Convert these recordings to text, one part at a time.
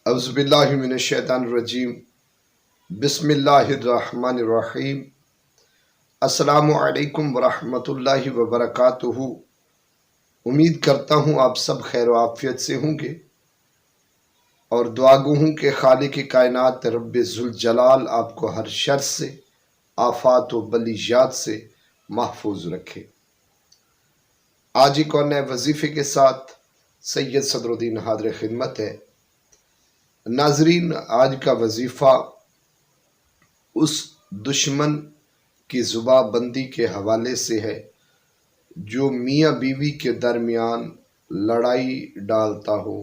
اعوذ باللہ من الشیطان الرجیم بسم اللہ الرحمن الرحیم السلام علیکم ورحمۃ اللہ وبرکاتہ۔ امید کرتا ہوں آپ سب خیر و عافیت سے ہوں گے اور دعا گو ہوں کہ خالق کائنات رب ذوالجلال آپ کو ہر شر سے، آفات و بلیجات سے محفوظ رکھے۔ آج ایک اور نئے وظیفے کے ساتھ سید صدر الدین حاضر خدمت ہے۔ ناظرین، آج کا وظیفہ اس دشمن کی زباں بندی کے حوالے سے ہے جو میاں بیوی کے درمیان لڑائی ڈالتا ہو،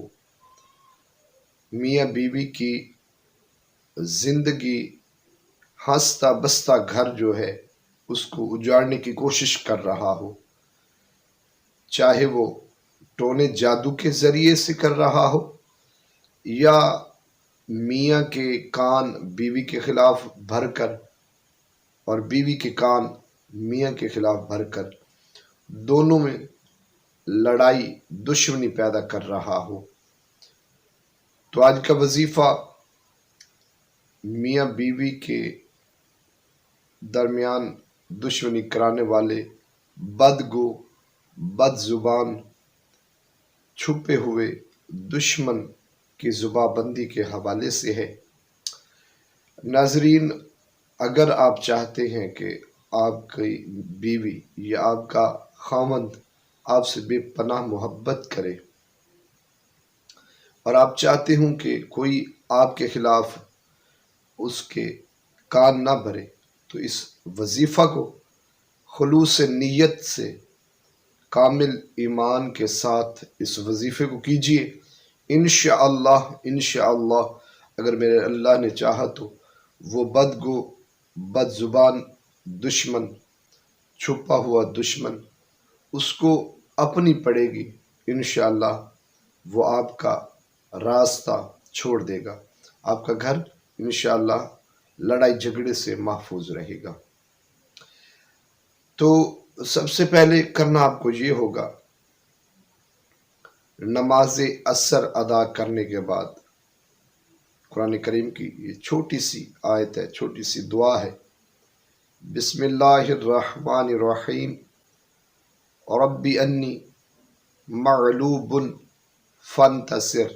میاں بیوی کی زندگی ہنستا بستا گھر جو ہے اس کو اجاڑنے کی کوشش کر رہا ہو، چاہے وہ ٹونے جادو کے ذریعے سے کر رہا ہو یا میاں کے کان بیوی کے خلاف بھر کر اور بیوی کے کان میاں کے خلاف بھر کر دونوں میں لڑائی دشمنی پیدا کر رہا ہو۔ تو آج کا وظیفہ میاں بیوی کے درمیان دشمنی کرانے والے بدگو، بد زبان، چھپے ہوئے دشمن کی زباں بندی کے حوالے سے ہے۔ ناظرین، اگر آپ چاہتے ہیں کہ آپ کی بیوی یا آپ کا خاوند آپ سے بے پناہ محبت کرے اور آپ چاہتے ہوں کہ کوئی آپ کے خلاف اس کے کان نہ بھرے، تو اس وظیفہ کو خلوص نیت سے، کامل ایمان کے ساتھ اس وظیفے کو کیجئے۔ انشاءاللہ اگر میرے اللہ نے چاہا تو وہ بدگو، بد زبان دشمن، چھپا ہوا دشمن اس کو اپنی پڑے گی، انشاءاللہ وہ آپ کا راستہ چھوڑ دے گا، آپ کا گھر انشاءاللہ لڑائی جھگڑے سے محفوظ رہے گا۔ تو سب سے پہلے کرنا آپ کو یہ ہوگا، نماز عصر ادا کرنے کے بعد قرآن کریم کی یہ چھوٹی سی آیت ہے، چھوٹی سی دعا ہے، بسم اللہ الرحمن الرحیم رب انی مغلوب فانتصر۔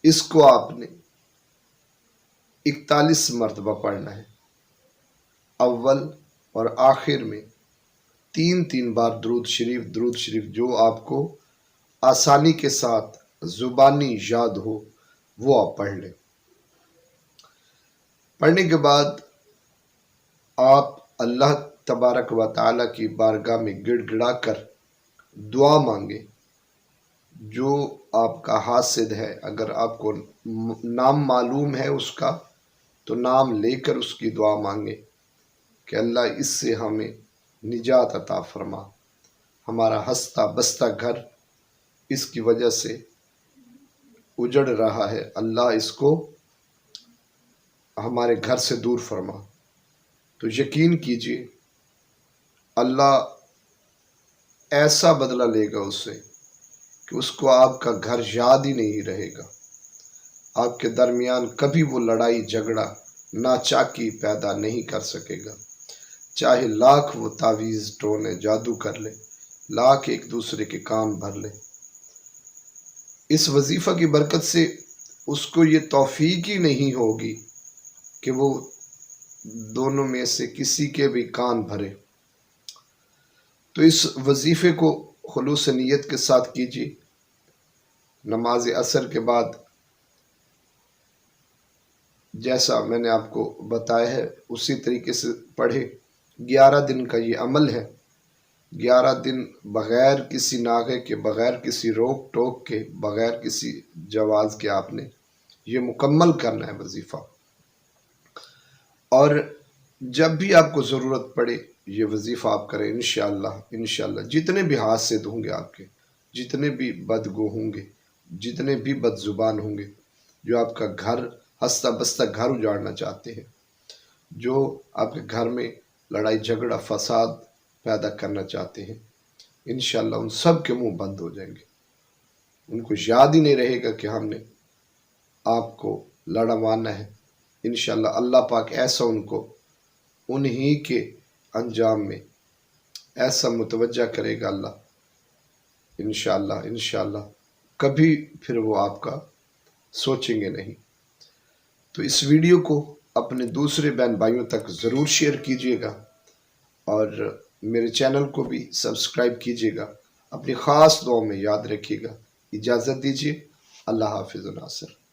اس کو آپ نے 41 مرتبہ پڑھنا ہے، اول اور آخر میں 3 بار درود شریف جو آپ کو آسانی کے ساتھ زبانی یاد ہو وہ آپ پڑھ لیں۔ پڑھنے کے بعد آپ اللہ تبارک و تعالیٰ کی بارگاہ میں گڑ گڑا کر دعا مانگے، جو آپ کا حاسد ہے، اگر آپ کو نام معلوم ہے اس کا تو نام لے کر اس کی دعا مانگے کہ اللہ اس سے ہمیں نجات عطا فرما، ہمارا ہنستا بستا گھر اس کی وجہ سے اجڑ رہا ہے، اللہ اس کو ہمارے گھر سے دور فرما۔ تو یقین کیجئے اللہ ایسا بدلہ لے گا اس سے کہ اس کو آپ کا گھر یاد ہی نہیں رہے گا، آپ کے درمیان کبھی وہ لڑائی جھگڑا ناچاکی پیدا نہیں کر سکے گا، چاہے لاکھ وہ تعویذ ٹونے جادو کر لے، لاکھ ایک دوسرے کے کان بھر لے۔ اس وظیفہ کی برکت سے اس کو یہ توفیق ہی نہیں ہوگی کہ وہ دونوں میں سے کسی کے بھی کان بھرے۔ تو اس وظیفے کو خلوص نیت کے ساتھ کیجیے۔ نماز عصر کے بعد جیسا میں نے آپ کو بتایا ہے اسی طریقے سے پڑھے۔ 11 دن کا یہ عمل ہے، 11 دن بغیر کسی ناغے کے، بغیر کسی روک ٹوک کے، بغیر کسی جواز کے آپ نے یہ مکمل کرنا ہے وظیفہ۔ اور جب بھی آپ کو ضرورت پڑے یہ وظیفہ آپ کریں، انشاءاللہ جتنے بھی حاسد ہوں گے آپ کے، جتنے بھی بدگو ہوں گے، جتنے بھی بد زبان ہوں گے، جو آپ کا گھر ہنستا بستا گھر اجاڑنا چاہتے ہیں، جو آپ کے گھر میں لڑائی جھگڑا فساد پیدا کرنا چاہتے ہیں، انشاءاللہ ان سب کے منہ بند ہو جائیں گے، ان کو یاد ہی نہیں رہے گا کہ ہم نے آپ کو لڑوانا ہے، انشاءاللہ اللہ پاک ایسا ان کو انہی کے انجام میں ایسا متوجہ کرے گا اللہ، انشاءاللہ کبھی پھر وہ آپ کا سوچیں گے نہیں۔ تو اس ویڈیو کو اپنے دوسرے بہن بھائیوں تک ضرور شیئر کیجیے گا، اور میرے چینل کو بھی سبسکرائب کیجیے گا، اپنی خاص دعاؤں میں یاد رکھیے گا۔ اجازت دیجیے، اللہ حافظ و ناصر۔